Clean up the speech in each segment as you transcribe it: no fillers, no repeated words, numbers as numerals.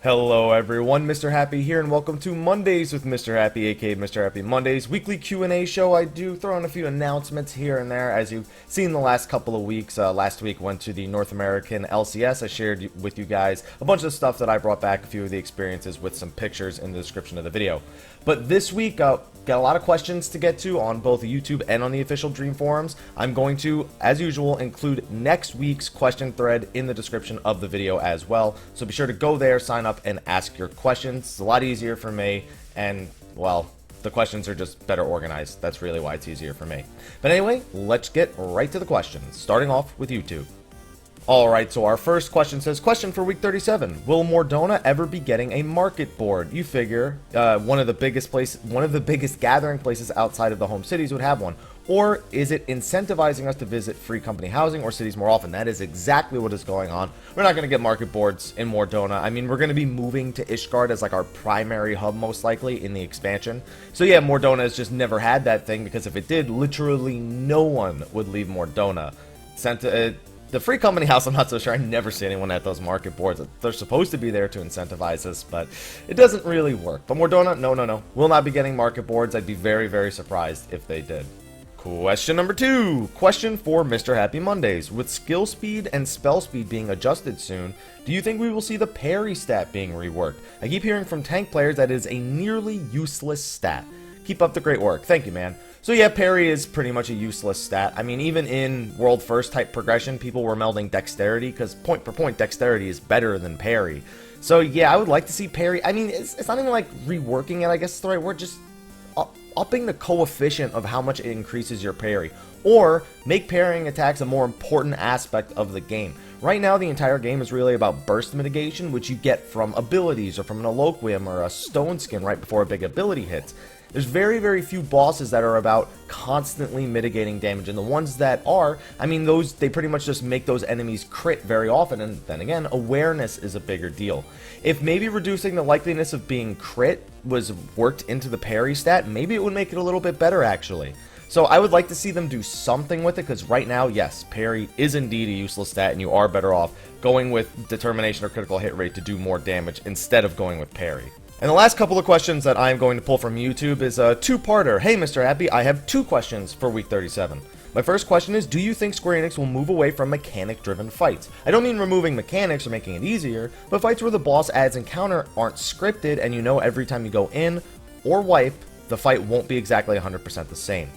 Hello everyone, Mrhappy here, and welcome to Mondays with Mrhappy, aka Mrhappy Mondays, weekly Q&A show. I do throw in a few announcements here and there, as you've seen the last couple of weeks. Last week went to the North American LCS. I shared with you guys a bunch of stuff that I brought back, a few of the experiences with some pictures in the description of the video. But this week, got a lot of questions to get to on both YouTube and on the official Dream forums. I'm going to, as usual, include next week's question thread in the description of the video as well. So be sure to go there, sign up, and ask your questions. It's a lot easier for me, and, well, the questions are just better organized. That's really why it's easier for me. But anyway, let's get right to the questions, starting off with YouTube. Alright, so our first question says, question for week 37. Will Mordona ever be getting a market board? You figure one of the biggest gathering places outside of the home cities would have one. Or is it incentivizing us to visit free company housing or cities more often? That is exactly what is going on. We're not going to get market boards in Mordona. I mean, we're going to be moving to Ishgard as like our primary hub most likely in the expansion. So yeah, Mordona has just never had that thing, because if it did, literally no one would leave Mordona. The free company house, I'm not so sure. I never see anyone at those market boards. They're supposed to be there to incentivize us, but it doesn't really work. But Mordona, no. We'll not be getting market boards. I'd be very, very surprised if they did. Question number 2. Question for Mrhappy Mondays. With skill speed and spell speed being adjusted soon, do you think we will see the parry stat being reworked? I keep hearing from tank players that it is a nearly useless stat. Keep up the great work. Thank you, man. So yeah, parry is pretty much a useless stat. I mean, even in World First type progression, people were melding dexterity, because point per point, dexterity is better than parry. So yeah, I would like to see parry. I mean, it's not even like reworking it, I guess is the right word, just upping the coefficient of how much it increases your parry. Or make parrying attacks a more important aspect of the game. Right now, the entire game is really about burst mitigation, which you get from abilities or from an Eloquium or a Stone Skin right before a big ability hits. There's very, very few bosses that are about constantly mitigating damage, and the ones that are, I mean, they pretty much just make those enemies crit very often, and then again, awareness is a bigger deal. If maybe reducing the likeliness of being crit was worked into the parry stat, maybe it would make it a little bit better, actually. So I would like to see them do something with it, because right now, yes, parry is indeed a useless stat, and you are better off going with determination or critical hit rate to do more damage instead of going with parry. And the last couple of questions that I'm going to pull from YouTube is a two-parter. Hey, Mrhappy, I have 2 questions for week 37. My first question is, do you think Square Enix will move away from mechanic-driven fights? I don't mean removing mechanics or making it easier, but fights where the boss adds encounter aren't scripted, and you know every time you go in or wipe, the fight won't be exactly 100% the same.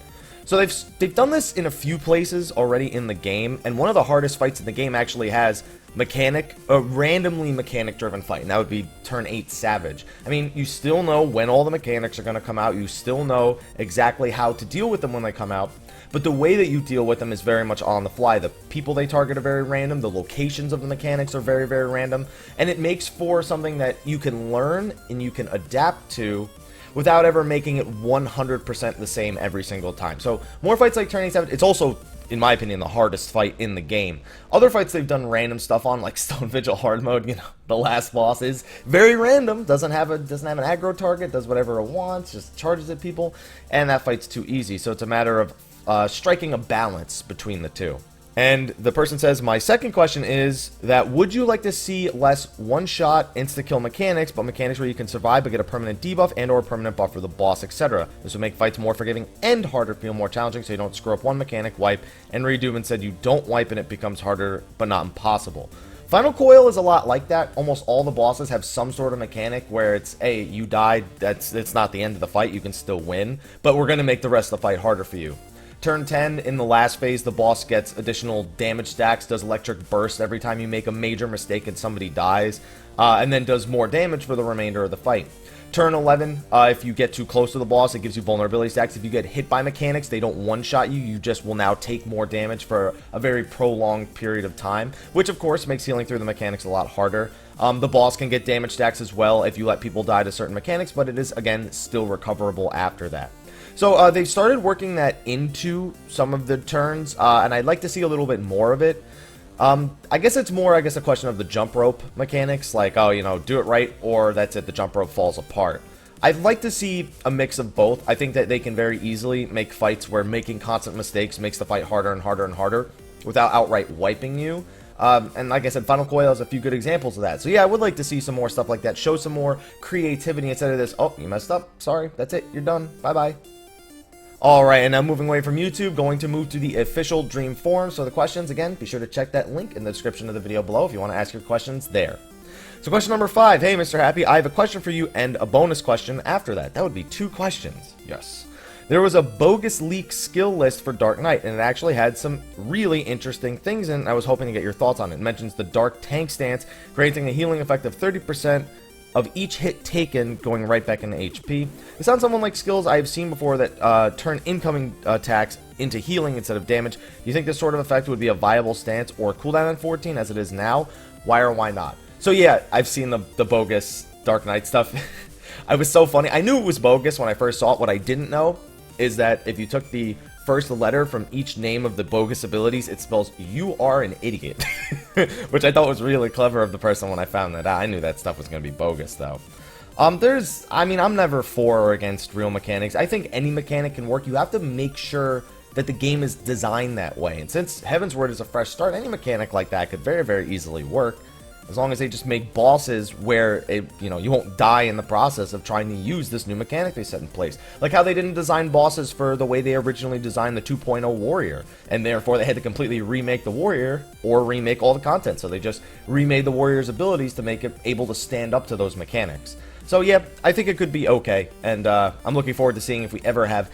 So they've done this in a few places already in the game, and one of the hardest fights in the game actually has a randomly mechanic-driven fight, and that would be turn 8 Savage. I mean, you still know when all the mechanics are going to come out, you still know exactly how to deal with them when they come out, but the way that you deal with them is very much on the fly. The people they target are very random, the locations of the mechanics are very, very random, and it makes for something that you can learn and you can adapt to without ever making it 100% the same every single time. So more fights like Turn 8 Savage, it's also, in my opinion, the hardest fight in the game. Other fights they've done random stuff on, like Stone Vigil hard mode, you know, the last boss is very random, doesn't have an aggro target, does whatever it wants, just charges at people, and that fight's too easy. So it's a matter of striking a balance between the two. And the person says, my second question is that would you like to see less one-shot insta-kill mechanics, but mechanics where you can survive but get a permanent debuff and or a permanent buff for the boss, etc. This would make fights more forgiving and harder, feel more challenging, so you don't screw up one mechanic, wipe, and redo, and said you don't wipe and it becomes harder but not impossible. Final Coil is a lot like that. Almost all the bosses have some sort of mechanic where it's, hey, you died, it's not the end of the fight, you can still win, but we're going to make the rest of the fight harder for you. Turn 10, in the last phase, the boss gets additional damage stacks, does electric burst every time you make a major mistake and somebody dies, and then does more damage for the remainder of the fight. Turn 11, if you get too close to the boss, it gives you vulnerability stacks. If you get hit by mechanics, they don't one-shot you, you just will now take more damage for a very prolonged period of time, which of course makes healing through the mechanics a lot harder. The boss can get damage stacks as well if you let people die to certain mechanics, but it is, again, still recoverable after that. So they've started working that into some of the turns, and I'd like to see a little bit more of it. I guess it's more, a question of the jump rope mechanics, like, oh, you know, do it right, or that's it, the jump rope falls apart. I'd like to see a mix of both. I think that they can very easily make fights where making constant mistakes makes the fight harder and harder and harder without outright wiping you. And like I said, Final Coil has a few good examples of that. So yeah, I would like to see some more stuff like that. Show some more creativity instead of this, oh, you messed up. Sorry, that's it. You're done. Bye-bye. Alright, and now moving away from YouTube, going to move to the official Dream Forum. So the questions, again, be sure to check that link in the description of the video below if you want to ask your questions there. So question number 5. Hey, Mr. Happy, I have a question for you and a bonus question after that. That would be 2 questions. Yes. There was a bogus leak skill list for Dark Knight, and it actually had some really interesting things in it. I was hoping to get your thoughts on it. It mentions the Dark Tank stance, granting a healing effect of 30% of each hit taken, going right back into HP. It sounds somewhat like skills I have seen before that turn incoming attacks into healing instead of damage. Do you think this sort of effect would be a viable stance or cooldown on 14 as it is now? Why or why not? So yeah, I've seen the bogus Dark Knight stuff. I was so funny. I knew it was bogus when I first saw it. What I didn't know is that if you took the first letter from each name of the bogus abilities, it spells "you are an idiot," which I thought was really clever of the person when I found that out. I knew that stuff was going to be bogus, though. I mean, I'm never for or against real mechanics. I think any mechanic can work. You have to make sure that the game is designed that way. And since Heaven's Word is a fresh start, any mechanic like that could very, very easily work. As long as they just make bosses where you won't die in the process of trying to use this new mechanic they set in place. Like how they didn't design bosses for the way they originally designed the 2.0 Warrior, and therefore they had to completely remake the Warrior or remake all the content. So they just remade the Warrior's abilities to make it able to stand up to those mechanics. So yeah, I think it could be okay, and I'm looking forward to seeing if we ever have...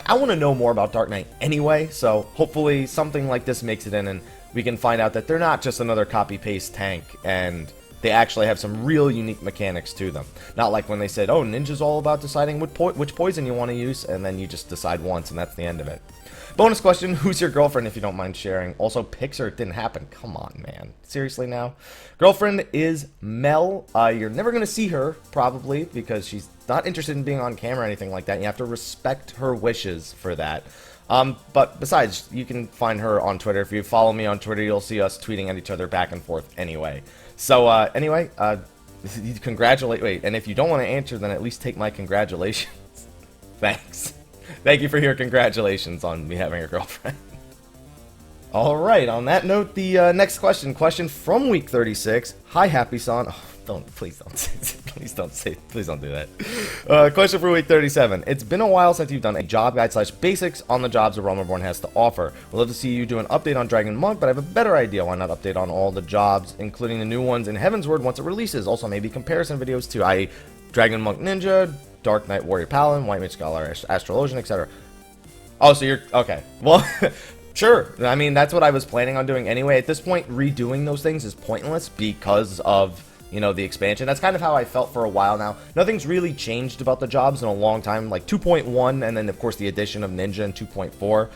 I want to know more about Dark Knight anyway, so hopefully something like this makes it in, and we can find out that they're not just another copy-paste tank, and they actually have some real unique mechanics to them. Not like when they said, oh, Ninja's all about deciding which poison you want to use, and then you just decide once, and that's the end of it. Bonus question, who's your girlfriend, if you don't mind sharing? Also, Pixar, it didn't happen. Come on, man. Seriously now? Girlfriend is Mel. You're never going to see her, probably, because she's not interested in being on camera or anything like that. You have to respect her wishes for that. But besides, you can find her on Twitter. If you follow me on Twitter, you'll see us tweeting at each other back and forth anyway. So, anyway, wait, and if you don't want to answer, then at least take my congratulations. Thanks. Thank you for your congratulations on me having a girlfriend. Alright, on that note, the next question from week 36. Hi, Happy Son. Oh, please don't do that. Question for week 37. It's been a while since you've done a job guide / basics on the jobs that Realm Reborn has to offer. We'd love to see you do an update on Dragon Monk, but I have a better idea. Why not update on all the jobs, including the new ones in Heaven's Word once it releases? Also, maybe comparison videos to, i.e., Dragon Monk Ninja, Dark Knight Warrior Paladin, White Mage Scholar Astrologian, etc. Oh, so you're... okay. Well... Sure. I mean, that's what I was planning on doing anyway. At this point, redoing those things is pointless because of, the expansion. That's kind of how I felt for a while now. Nothing's really changed about the jobs in a long time. Like 2.1, and then, of course, the addition of Ninja in 2.4,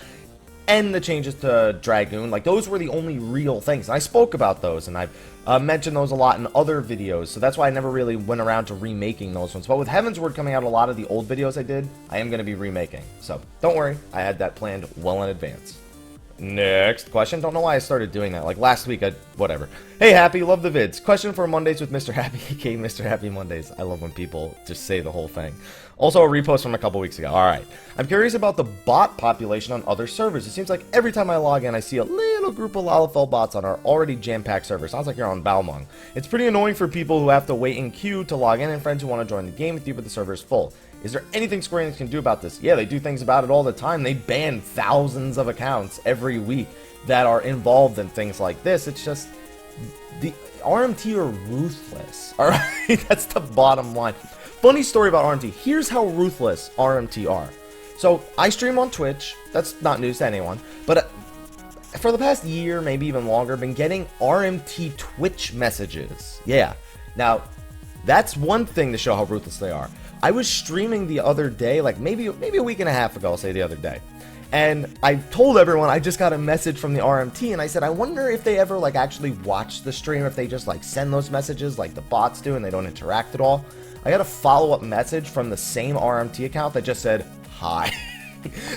and the changes to Dragoon. Like, those were the only real things. And I spoke about those, and I've mentioned those a lot in other videos, so that's why I never really went around to remaking those ones. But with Heaven's Word coming out, a lot of the old videos I did, I am going to be remaking. So, don't worry. I had that planned well in advance. Next question. Don't know why I started doing that. Like last week, whatever. Hey, Happy, love the vids. Question for Mondays with Mr. Happy, aka Mr. Happy Mondays. I love when people just say the whole thing. Also, a repost from a couple weeks ago. Alright. I'm curious about the bot population on other servers. It seems like every time I log in, I see a little group of Lalafell bots on our already jam-packed server. Sounds like you're on Balmung. It's pretty annoying for people who have to wait in queue to log in and friends who want to join the game with you, but the server is full. Is there anything Square Enix can do about this? Yeah, they do things about it all the time. They ban thousands of accounts every week that are involved in things like this. It's just... the RMT are ruthless. Alright? That's the bottom line. Funny story about RMT. Here's how ruthless RMT are. So, I stream on Twitch. That's not news to anyone. But for the past year, maybe even longer, I've been getting RMT Twitch messages. Yeah. Now, that's one thing to show how ruthless they are. I was streaming the other day, like maybe a week and a half ago, I'll say the other day. And I told everyone I just got a message from the RMT, and I said, I wonder if they ever, like, actually watch the stream, if they just, like, send those messages like the bots do and they don't interact at all. I got a follow-up message from the same RMT account that just said, hi.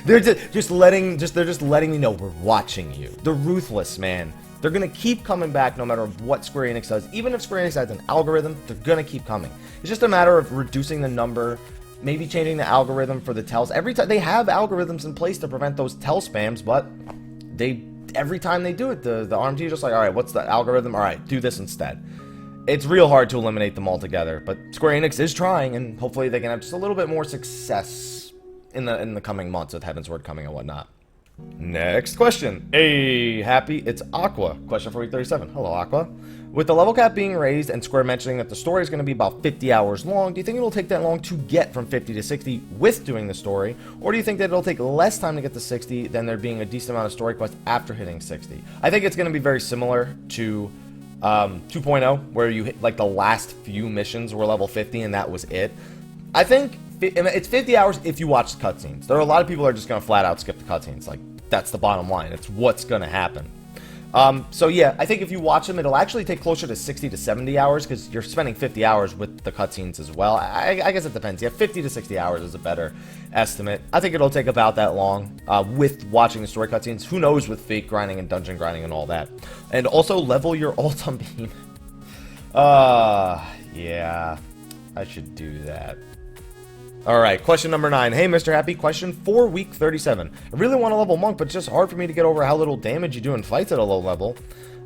They're just letting me know we're watching you. They're ruthless, man. They're going to keep coming back no matter what Square Enix does. Even if Square Enix has an algorithm, they're going to keep coming. It's just a matter of reducing the number, maybe changing the algorithm for the tells. Every time they have algorithms in place to prevent those tell spams, but they every time they do it, the RMT is just like, all right, what's the algorithm? All right, do this instead. It's real hard to eliminate them altogether, but Square Enix is trying, and hopefully they can have just a little bit more success in the coming months with Heavensward coming and whatnot. Next question. Hey, Happy, it's Aqua. Question for week 37. Hello, Aqua. With the level cap being raised and Square mentioning that the story is going to be about 50 hours long, do you think it'll take that long to get from 50 to 60 with doing the story? Or do you think that it'll take less time to get to 60 than there being a decent amount of story quests after hitting 60? I think it's going to be very similar to 2.0, where you hit, like, the last few missions were level 50 and that was it. I think it's 50 hours if you watch the cutscenes. There are a lot of people that are just going to flat out skip the cutscenes. Like, that's the bottom line. It's what's going to happen. So yeah, I think if you watch them, it'll actually take closer to 60 to 70 hours because you're spending 50 hours with the cutscenes as well. I guess it depends. Yeah, 50 to 60 hours is a better estimate. I think it'll take about that long with watching the story cutscenes. Who knows with fake grinding and dungeon grinding and all that. And also level your ult on beam. Yeah, I should do that. Alright, question number 9. Hey, Mr. Happy, question for week 37. I really want to level Monk, but it's just hard for me to get over how little damage you do in fights at a low level.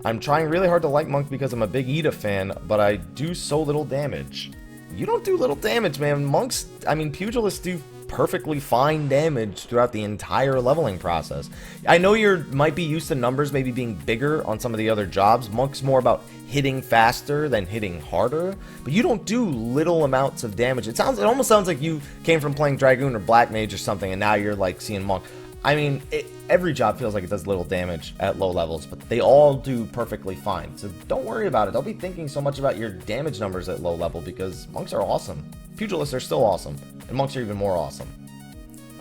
I'm trying really hard to like Monk because I'm a big Ida fan, but I do so little damage. You don't do little damage, man. Monks, I mean, Pugilists do perfectly fine damage throughout the entire leveling process. I know you might be used to numbers maybe being bigger on some of the other jobs. Monk's more about hitting faster than hitting harder, but you don't do little amounts of damage. It almost sounds like you came from playing Dragoon or Black Mage or something, and now you're like seeing Monk. I mean, every job feels like it does little damage at low levels, but they all do perfectly fine. So don't worry about it. Don't be thinking so much about your damage numbers at low level because Monks are awesome. Pugilists are still awesome, and Monks are even more awesome.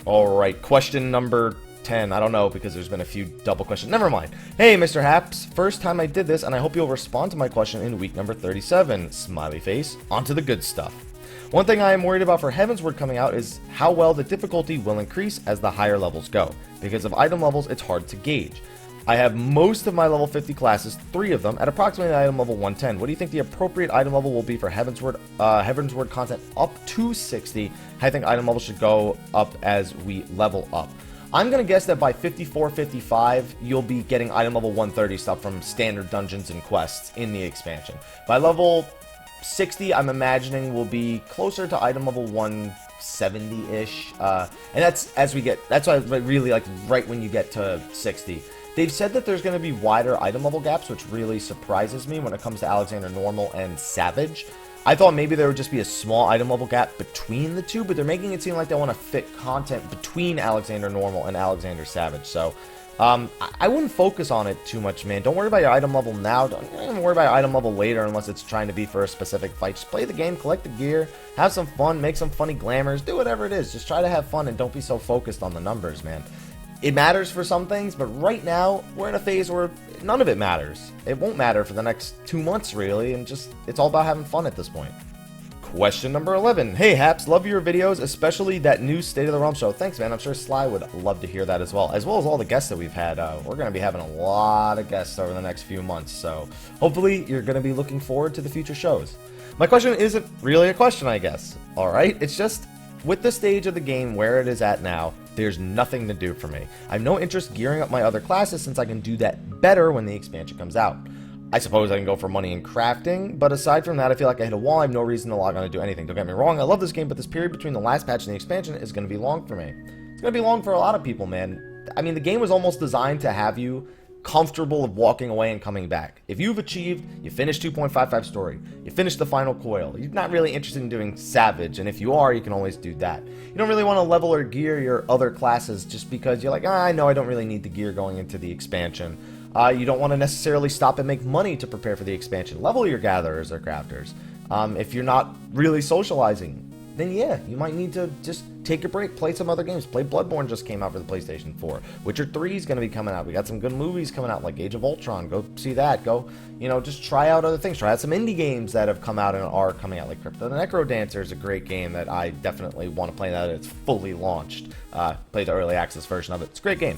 Alright, question number 10. I don't know because there's been a few double questions. Never mind. Hey, Mr. Haps. First time I did this, and I hope you'll respond to my question in week number 37. Smiley face. On to the good stuff. One thing I am worried about for Heavensward coming out is how well the difficulty will increase as the higher levels go. Because of item levels, it's hard to gauge. I have most of my level 50 classes, 3 of them, at approximately item level 110. What do you think the appropriate item level will be for Heavensward content up to 60? I think item level should go up as we level up. I'm going to guess that by 54, 55, you'll be getting item level 130 stuff from standard dungeons and quests in the expansion. By level 60, I'm imagining will be closer to item level 170-ish. And that's why I really like right when you get to 60. They've said that there's going to be wider item level gaps, which really surprises me when it comes to Alexander Normal and Savage. I thought maybe there would just be a small item level gap between the two, but they're making it seem like they want to fit content between Alexander Normal and Alexander Savage. So I wouldn't focus on it too much, man. Don't worry about your item level now. Don't even worry about your item level later unless it's trying to be for a specific fight. Just play the game, collect the gear, have some fun, make some funny glamours, do whatever it is. Just try to have fun and don't be so focused on the numbers, man. It matters for some things, but right now, we're in a phase where none of it matters. It won't matter for the next 2 months, really, and just, it's all about having fun at this point. Question number 11. Hey, Haps, love your videos, especially that new State of the Realm show. Thanks, man. I'm sure Sly would love to hear that as well as all the guests that we've had. We're going to be having a lot of guests over the next few months, so hopefully you're going to be looking forward to the future shows. My question isn't really a question, I guess, alright? It's just, with the stage of the game where it is at now, there's nothing to do for me. I have no interest gearing up my other classes since I can do that better when the expansion comes out. I suppose I can go for money in crafting, but aside from that, I feel like I hit a wall. I have no reason to log on to do anything. Don't get me wrong, I love this game, but this period between the last patch and the expansion is going to be long for me. It's going to be long for a lot of people, man. I mean, the game was almost designed to have you comfortable of walking away and coming back. If you've achieved, you finished 2.55 story, you finished the final coil, you're not really interested in doing Savage, and if you are, you can always do that. You don't really want to level or gear your other classes just because you're like, I know I don't really need the gear going into the expansion. You don't want to necessarily stop and make money to prepare for the expansion. Level your gatherers or crafters. If you're not really socializing, then yeah, you might need to just take a break, play some other games. Play Bloodborne just came out for the PlayStation 4. Witcher 3 is going to be coming out. We got some good movies coming out like Age of Ultron. Go see that. Go, just try out other things. Try out some indie games that have come out and are coming out, like Crypto the Necrodancer is a great game that I definitely want to play now that it's fully launched. Play the early access version of it. It's a great game.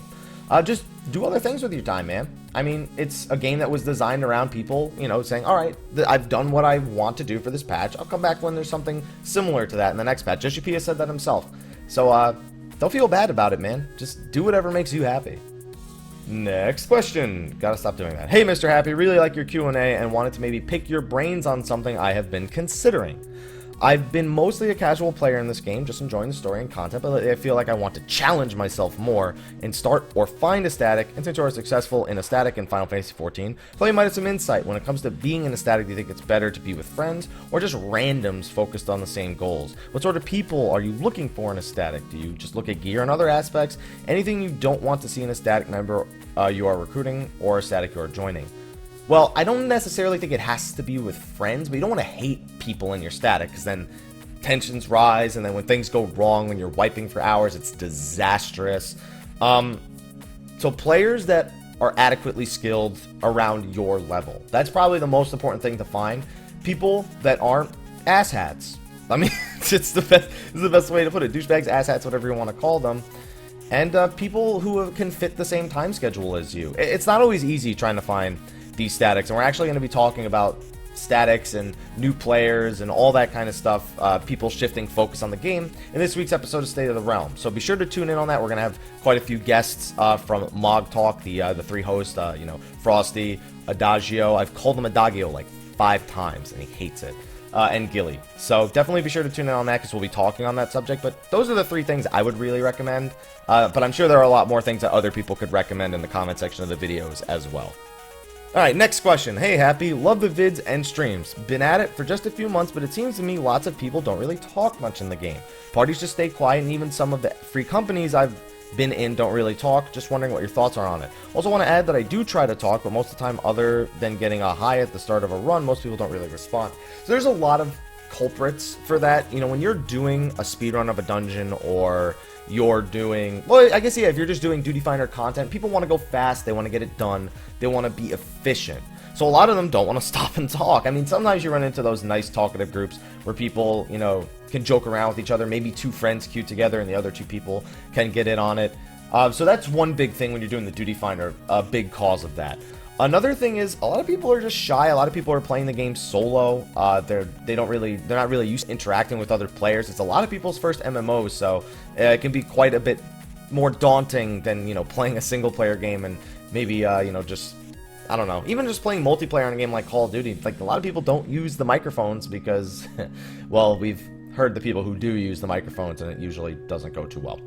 Just do other things with your time, man. I mean, it's a game that was designed around people, saying, all right, I've done what I want to do for this patch. I'll come back when there's something similar to that in the next patch. Joshi Pia said that himself. So, don't feel bad about it, man. Just do whatever makes you happy. Next question. Gotta stop doing that. Hey, Mr. Happy, really like your Q&A and wanted to maybe pick your brains on something I have been considering. I've been mostly a casual player in this game, just enjoying the story and content, but I feel like I want to challenge myself more and start or find a static, and since you are successful in a static in Final Fantasy XIV, play might have some insight. When it comes to being in a static, do you think it's better to be with friends, or just randoms focused on the same goals? What sort of people are you looking for in a static? Do you just look at gear and other aspects? Anything you don't want to see in a static member you are recruiting, or a static you are joining? Well, I don't necessarily think it has to be with friends, but you don't want to hate people in your static, because then tensions rise, and then when things go wrong, when you're wiping for hours, it's disastrous. So players that are adequately skilled around your level. That's probably the most important thing to find. People that aren't asshats. I mean, it's the best way to put it. Douchebags, asshats, whatever you want to call them. And people who can fit the same time schedule as you. It's not always easy trying to find these statics, and we're actually going to be talking about statics and new players and all that kind of stuff, people shifting focus on the game in this week's episode of State of the Realm. So be sure to tune in on that. We're going to have quite a few guests from Mog Talk, the three hosts, Frosty, Adagio. I've called him Adagio like 5 times, and he hates it. And Gilly. So definitely be sure to tune in on that, because we'll be talking on that subject. But those are the 3 things I would really recommend. But I'm sure there are a lot more things that other people could recommend in the comment section of the videos as well. Alright, next question. Hey, Happy. Love the vids and streams. Been at it for just a few months, but it seems to me lots of people don't really talk much in the game. Parties just stay quiet, and even some of the free companies I've been in don't really talk. Just wondering what your thoughts are on it. Also want to add that I do try to talk, but most of the time, other than getting a high at the start of a run, most people don't really respond. So there's a lot of culprits for that. You know, when you're doing a speedrun of a dungeon, or you're doing, well, I guess, yeah, if you're just doing duty finder content, people want to go fast, they want to get it done, they want to be efficient. So a lot of them don't want to stop and talk. I mean, sometimes you run into those nice talkative groups where people, you know, can joke around with each other, maybe 2 friends queue together and the other 2 people can get in on it. So that's one big thing when you're doing the duty finder, a big cause of that. Another thing is, a lot of people are just shy. A lot of people are playing the game solo. They're not really used to interacting with other players. It's a lot of people's first MMOs, so it can be quite a bit more daunting than, you know, playing a single player game, and maybe you know, just, I don't know, even just playing multiplayer in a game like Call of Duty. Like, a lot of people don't use the microphones because, well, we've heard the people who do use the microphones, and it usually doesn't go too well.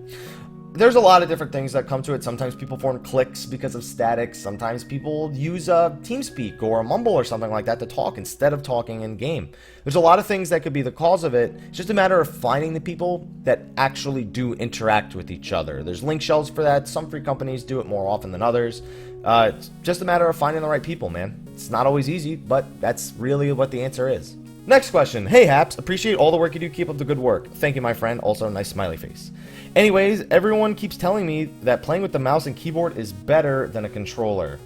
There's a lot of different things that come to it. Sometimes people form cliques because of statics. Sometimes people use TeamSpeak or a Mumble or something like that to talk instead of talking in game. There's a lot of things that could be the cause of it. It's just a matter of finding the people that actually do interact with each other. There's link shells for that. Some free companies do it more often than others. It's just a matter of finding the right people, man. It's not always easy, but that's really what the answer is. Next question. Hey, Haps. Appreciate all the work you do. Keep up the good work. Thank you, my friend. Also, nice smiley face. Anyways, everyone keeps telling me that playing with the mouse and keyboard is better than a controller.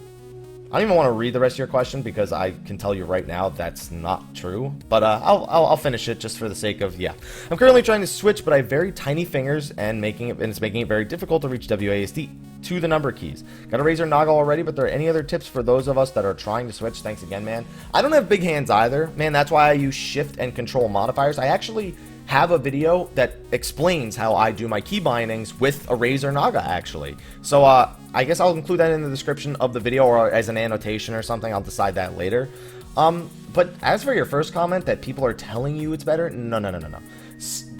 I don't even want to read the rest of your question, because I can tell you right now that's not true. But I'll finish it just for the sake of, yeah. I'm currently trying to switch, but I have very tiny fingers, and it's making it very difficult to reach WASD to the number keys. Got a Razer Naga already, but there are any other tips for those of us that are trying to switch? Thanks again, man. I don't have big hands either, man. That's why I use shift and control modifiers. I actually have a video that explains how I do my key bindings with a Razer Naga, actually. So I guess I'll include that in the description of the video, or as an annotation or something. I'll decide that later. But as for your first comment that people are telling you it's better, no.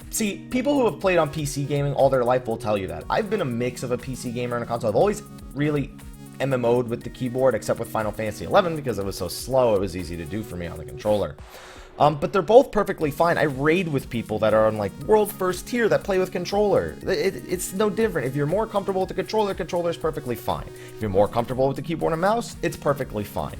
See, people who have played on PC gaming all their life will tell you that. I've been a mix of a PC gamer and a console. I've always really MMO'd with the keyboard, except with Final Fantasy XI, because it was so slow, it was easy to do for me on the controller. But they're both perfectly fine. I raid with people that are on, like, world first tier that play with controller. It's no different. If you're more comfortable with the controller's perfectly fine. If you're more comfortable with the keyboard and mouse, it's perfectly fine.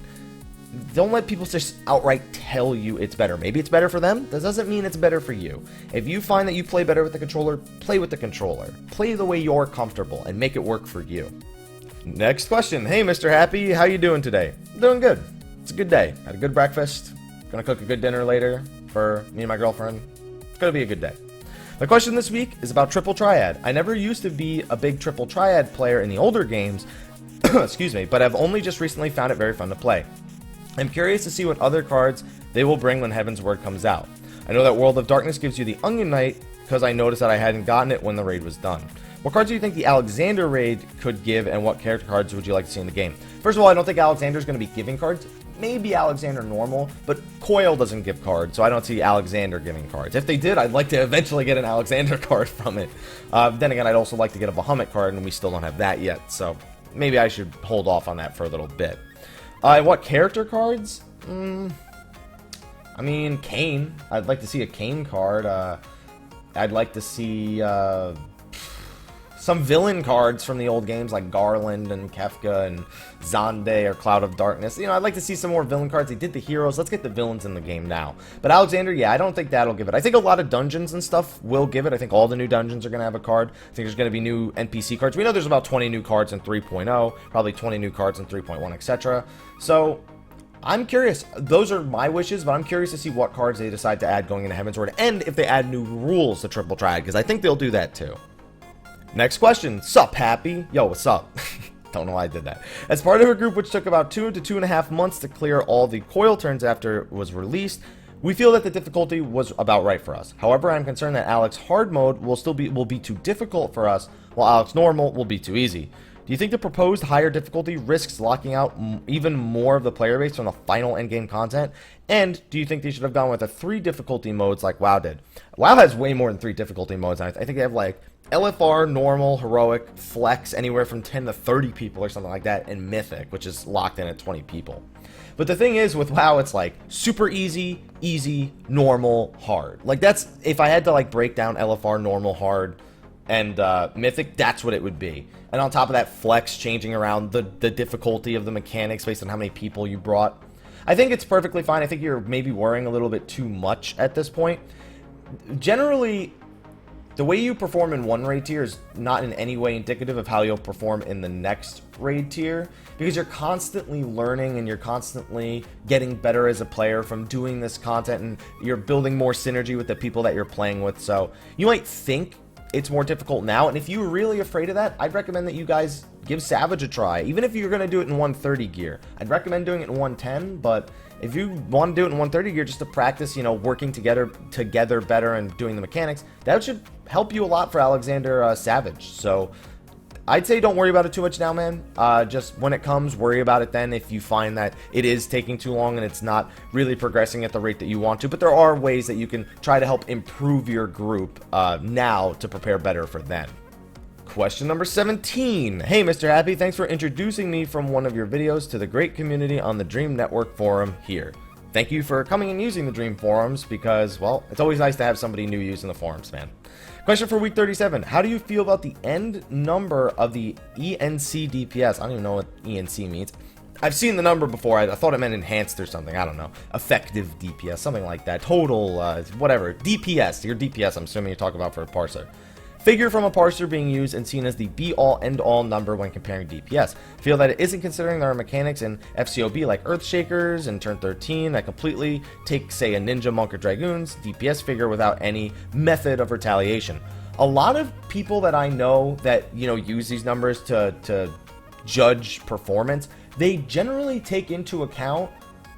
Don't let people just outright tell you it's better. Maybe it's better for them. That doesn't mean it's better for you. If you find that you play better with the controller, play with the controller. Play the way you're comfortable and make it work for you. Next question. Hey, Mr. Happy, how you doing today? Doing good. It's a good day. Had a good breakfast. Gonna cook a good dinner later for me and my girlfriend. It's gonna be a good day. My question this week is about Triple Triad. I never used to be a big Triple Triad player in the older games, excuse me, but I've only just recently found it very fun to play. I'm curious to see what other cards they will bring when Heaven's Word comes out. I know that World of Darkness gives you the Onion Knight, because I noticed that I hadn't gotten it when the raid was done. What cards do you think the Alexander raid could give, and what character cards would you like to see in the game? First of all, I don't think Alexander's going to be giving cards. Maybe Alexander normal, but Coil doesn't give cards, so I don't see Alexander giving cards. If they did, I'd like to eventually get an Alexander card from it. Then again, I'd also like to get a Bahamut card, and we still don't have that yet, so maybe I should hold off on that for a little bit. What character cards? I mean, Kane. I'd like to see a Kane card. I'd like to see some villain cards from the old games like Garland and Kefka and Zande or Cloud of Darkness. You know, I'd like to see some more villain cards. They did the heroes. Let's get the villains in the game now. But Alexander, yeah, I don't think that'll give it. I think a lot of dungeons and stuff will give it. I think all the new dungeons are going to have a card. I think there's going to be new NPC cards. We know there's about 20 new cards in 3.0, probably 20 new cards in 3.1, etc. So I'm curious. Those are my wishes, but I'm curious to see what cards they decide to add going into Heavensward, and if they add new rules to Triple Triad, because I think they'll do that too. Next question. Sup, Happy? Yo, what's up? Don't know why I did that. As part of a group which took about 2 to 2.5 months to clear all the coil turns after it was released, we feel that the difficulty was about right for us. However, I'm concerned that Alex hard mode will be too difficult for us, while Alex normal will be too easy. Do you think the proposed higher difficulty risks locking out even more of the player base from the final endgame content? And do you think they should have gone with a 3 difficulty modes like WoW did? WoW has way more than 3 difficulty modes. I think they have like LFR, normal, heroic, flex, anywhere from 10 to 30 people or something like that, and mythic, which is locked in at 20 people. But the thing is, with WoW, it's like super easy, easy, normal, hard. Like that's, if I had to like break down LFR, normal, hard, and mythic, that's what it would be. And on top of that, flex, changing around the difficulty of the mechanics based on how many people you brought. I think it's perfectly fine. I think you're maybe worrying a little bit too much at this point. Generally, the way you perform in one raid tier is not in any way indicative of how you'll perform in the next raid tier, because you're constantly learning and you're constantly getting better as a player from doing this content, and you're building more synergy with the people that you're playing with. So you might think it's more difficult now, and if you're really afraid of that, I'd recommend that you guys give Savage a try. Even if you're going to do it in 130 gear, I'd recommend doing it in 110, but if you want to do it in 130 gear just to practice, you know, working together better and doing the mechanics, that should help you a lot for Alexander Savage. So I'd say don't worry about it too much now, man. Just when it comes, worry about it then if you find that it is taking too long and it's not really progressing at the rate that you want to. But there are ways that you can try to help improve your group now to prepare better for then. Question number 17. Hey, Mr. Happy, thanks for introducing me from one of your videos to the great community on the Dream Network forum here. Thank you for coming and using the Dream forums because, well, it's always nice to have somebody new using the forums, man. Question for week 37. How do you feel about the end number of the ENC DPS? I don't even know what ENC means. I've seen the number before. I thought it meant enhanced or something. I don't know. Effective DPS, something like that. Total, whatever. DPS. Your DPS, I'm assuming you're talking about for a parser. Figure from a parser being used and seen as the be-all, end-all number when comparing DPS. Feel that it isn't considering there are mechanics in FCOB like Earthshakers and Turn 13 that completely take, say, a Ninja, Monk, or Dragoon's DPS figure without any method of retaliation. A lot of people that I know that, you know, use these numbers to judge performance, they generally take into account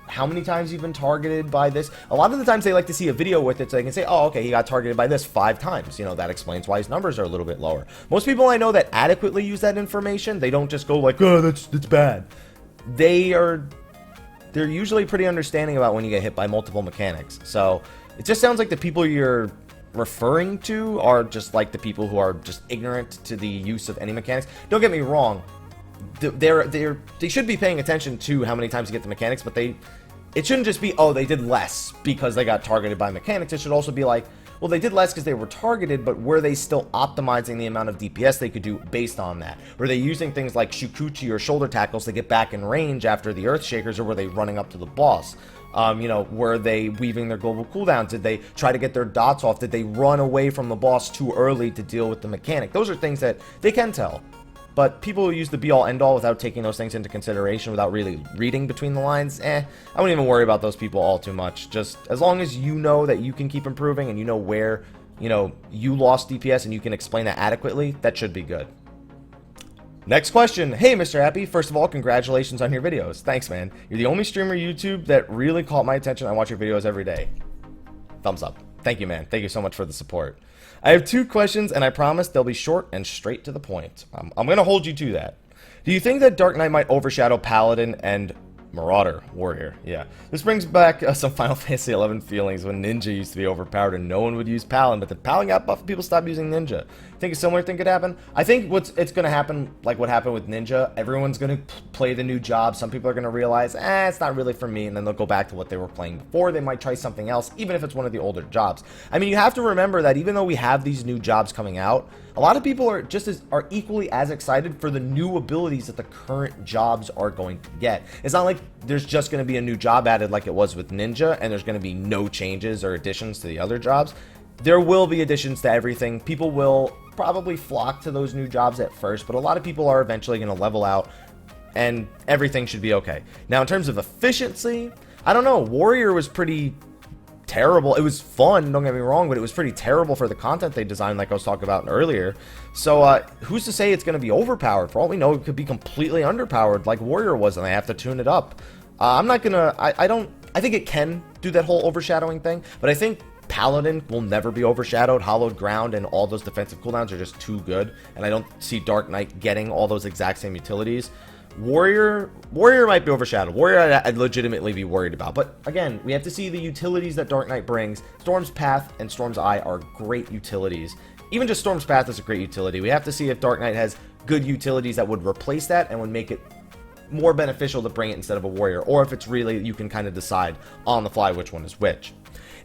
how many times you've been targeted by this. A lot of the times they like to see a video with it so they can say, oh, okay, he got targeted by this 5 times. You know, that explains why his numbers are a little bit lower. Most people I know that adequately use that information, they don't just go like, oh, that's bad. They're usually pretty understanding about when you get hit by multiple mechanics. So it just sounds like the people you're referring to are just like the people who are just ignorant to the use of any mechanics. Don't get me wrong. They should be paying attention to how many times you get the mechanics, but it shouldn't just be, oh, they did less because they got targeted by mechanics. It should also be like, well, they did less because they were targeted, but were they still optimizing the amount of DPS they could do based on that? Were they using things like Shukuchi or shoulder tackles to get back in range after the Earthshakers, or were they running up to the boss? You know, were they weaving their global cooldowns? Did they try to get their dots off? Did they run away from the boss too early to deal with the mechanic? Those are things that they can tell. But people who use the be-all, end-all without taking those things into consideration, without really reading between the lines, I wouldn't even worry about those people all too much. Just as long as you know that you can keep improving and you know where, you know, you lost DPS and you can explain that adequately, that should be good. Next question. Hey, Mr. Happy. First of all, congratulations on your videos. Thanks, man. You're the only streamer YouTube that really caught my attention. I watch your videos every day. Thumbs up. Thank you, man. Thank you so much for the support. I have 2 questions, and I promise they'll be short and straight to the point. I'm going to hold you to that. Do you think that Dark Knight might overshadow Paladin and Marauder Warrior? Yeah. This brings back some Final Fantasy XI feelings when Ninja used to be overpowered and no one would use Paladin, but the Paladin got buffed, people stopped using Ninja. Think a similar thing could happen? I think it's going to happen like what happened with Ninja. Everyone's going to play the new job. Some people are going to realize, it's not really for me, and then they'll go back to what they were playing before. They might try something else, even if it's one of the older jobs. I mean, you have to remember that even though we have these new jobs coming out, a lot of people are equally as excited for the new abilities that the current jobs are going to get. It's not like there's just going to be a new job added like it was with Ninja, and there's going to be no changes or additions to the other jobs. There will be additions to everything. People will probably flock to those new jobs at first, but a lot of people are eventually going to level out, and everything should be okay. Now, in terms of efficiency, I don't know. Warrior was pretty terrible. It was fun, don't get me wrong, but it was pretty terrible for the content they designed, like I was talking about earlier. So who's to say it's going to be overpowered? For all we know, it could be completely underpowered like Warrior was, and they have to tune it up. I'm not gonna I think it can do that whole overshadowing thing, but I think Paladin will never be overshadowed. Hallowed Ground and all those defensive cooldowns are just too good, and I don't see Dark Knight getting all those exact same utilities. Warrior might be overshadowed. Warrior I'd legitimately be worried about. But again, we have to see the utilities that Dark Knight brings. Storm's Path and Storm's Eye are great utilities. Even just Storm's Path is a great utility. We have to see if Dark Knight has good utilities that would replace that and would make it more beneficial to bring it instead of a Warrior, or if it's really, you can kind of decide on the fly which one is which.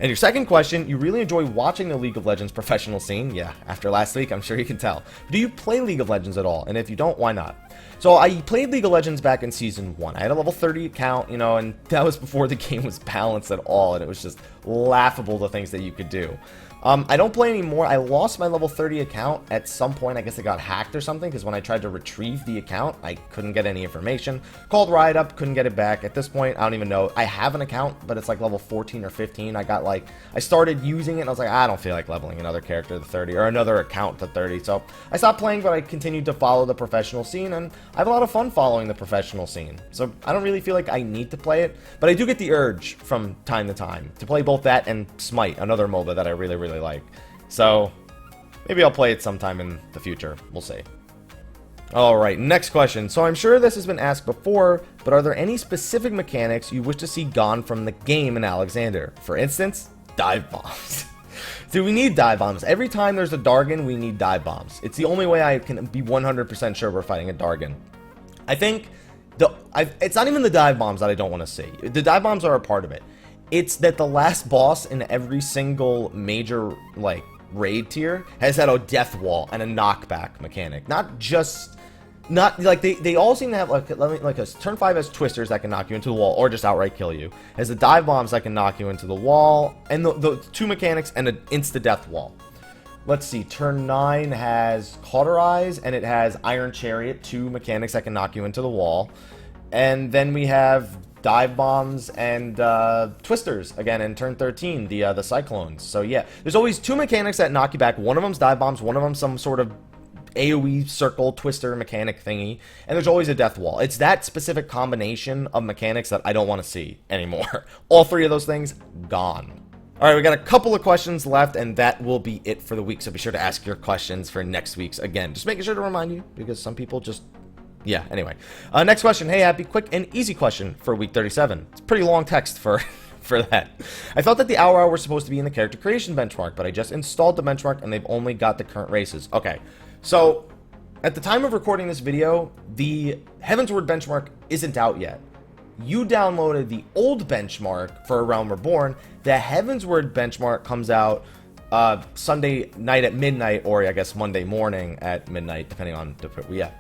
And your second question, you really enjoy watching the League of Legends professional scene? Yeah, after last week, I'm sure you can tell. Do you play League of Legends at all? And if you don't, why not? So I played League of Legends back in Season 1. I had a level 30 account, and that was before the game was balanced at all, and it was just laughable the things that you could do. I don't play anymore. I lost my level 30 account at some point. I guess it got hacked or something, because when I tried to retrieve the account, I couldn't get any information. Called Riot up, couldn't get it back. At this point, I don't even know. I have an account, but it's like level 14 or 15. I started using it, and I was like, I don't feel like leveling another character to 30, or another account to 30. So I stopped playing, but I continued to follow the professional scene, and I have a lot of fun following the professional scene. So I don't really feel like I need to play it, but I do get the urge from time to time to play both that and Smite, another MOBA that I really, really like. So maybe I'll play it sometime in the future. We'll see. Alright, next question. So I'm sure this has been asked before, but are there any specific mechanics you wish to see gone from the game in Alexander? For instance, dive bombs. Dude, we need dive bombs. Every time there's a Dargon, we need dive bombs. It's the only way I can be 100% sure we're fighting a Dargon. I think it's not even the dive bombs that I don't want to see. The dive bombs are a part of it. It's that the last boss in every single major, raid tier has had a death wall and a knockback mechanic. Not like they all seem to have like a turn 5 has twisters that can knock you into the wall or just outright kill you. Has the dive bombs that can knock you into the wall, and the 2 mechanics and an insta death wall. Let's see, turn 9 has Cauterize, and it has Iron Chariot, 2 mechanics that can knock you into the wall. And then we have dive bombs and twisters again in turn 13, the cyclones. So yeah, there's always 2 mechanics that knock you back. One of them's dive bombs, one of them's some sort of AoE circle twister mechanic thingy, and there's always a death wall. It's that specific combination of mechanics that I don't want to see anymore. All 3 of those things gone. Alright, we got a couple of questions left, and that will be it for the week, so be sure to ask your questions for next week's again. Just making sure to remind you, because some people just... Yeah, anyway. Next question. Hey, Happy, quick and easy question for week 37. It's a pretty long text for that. I thought that the hour were supposed to be in the character creation benchmark, but I just installed the benchmark, and they've only got the current races. Okay. So, at the time of recording this video, the Heavensward benchmark isn't out yet. You downloaded the old benchmark for A Realm Reborn. The Heavensward benchmark comes out Sunday night at midnight, or I guess Monday morning at midnight, depending on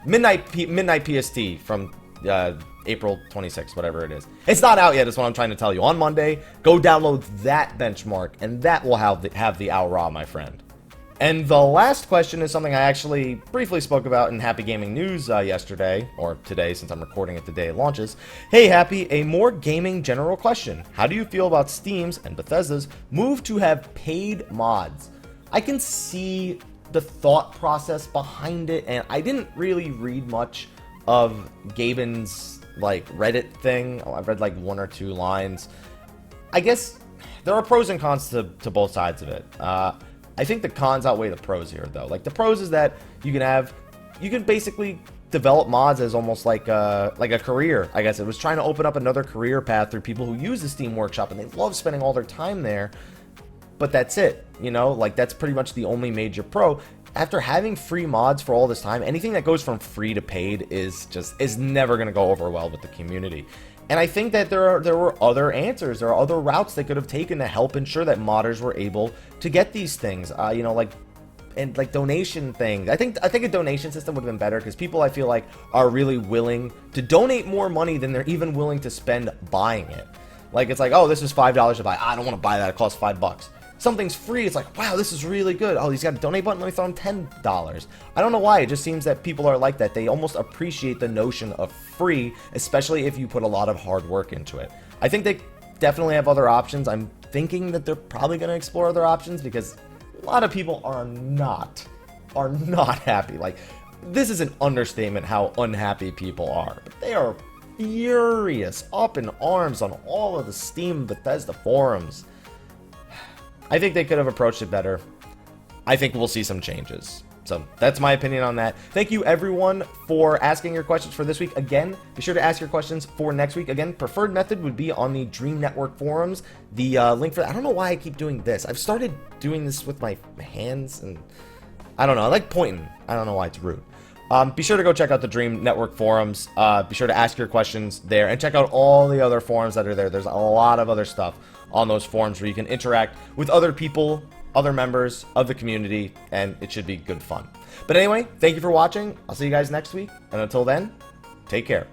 midnight PST from April 26th, whatever it is. It's not out yet, is what I'm trying to tell you. On Monday, go download that benchmark, and that will have the Aura, my friend. And the last question is something I actually briefly spoke about in Happy Gaming News yesterday, or today since I'm recording it the day it launches. Hey Happy, a more gaming general question. How do you feel about Steam's and Bethesda's move to have paid mods? I can see the thought process behind it, and I didn't really read much of Gaben's Reddit thing. I've read 1 or 2 lines. I guess there are pros and cons to both sides of it. I think the cons outweigh the pros here, though. Like, the pros is that you can basically develop mods as almost like a career. I guess it was trying to open up another career path through people who use the Steam Workshop, and they love spending all their time there. But that's it, you know, like that's pretty much the only major pro. After having free mods for all this time, anything that goes from free to paid is never going to go over well with the community. And I think that there were other answers, there are other routes they could have taken to help ensure that modders were able to get these things, you know, like donation things. I think a donation system would have been better, because people, I feel like, are really willing to donate more money than they're even willing to spend buying it. Like, it's like, oh, this is $5 to buy. I don't want to buy that. It costs $5. Something's free. It's like, wow, this is really good. Oh, he's got a donate button. Let me throw him $10. I don't know why. It just seems that people are like that. They almost appreciate the notion of free, especially if you put a lot of hard work into it. I think they definitely have other options. I'm thinking that they're probably going to explore other options, because a lot of people are not happy. Like, this is an understatement how unhappy people are. But they are furious, up in arms on all of the Steam Bethesda forums. I think they could have approached it better. I think we'll see some changes. So that's my opinion on that. Thank you, everyone, for asking your questions for this week. Again, be sure to ask your questions for next week. Again, preferred method would be on the Dream Network forums. The link for that, I don't know why I keep doing this. I've started doing this with my hands, and I don't know. I like pointing. I don't know why it's rude. Be sure to go check out the Dream Network forums. Be sure to ask your questions there, and check out all the other forums that are there. There's a lot of other stuff on those forums where you can interact with other people, other members of the community, and it should be good fun. But anyway, thank you for watching. I'll see you guys next week, and until then, take care.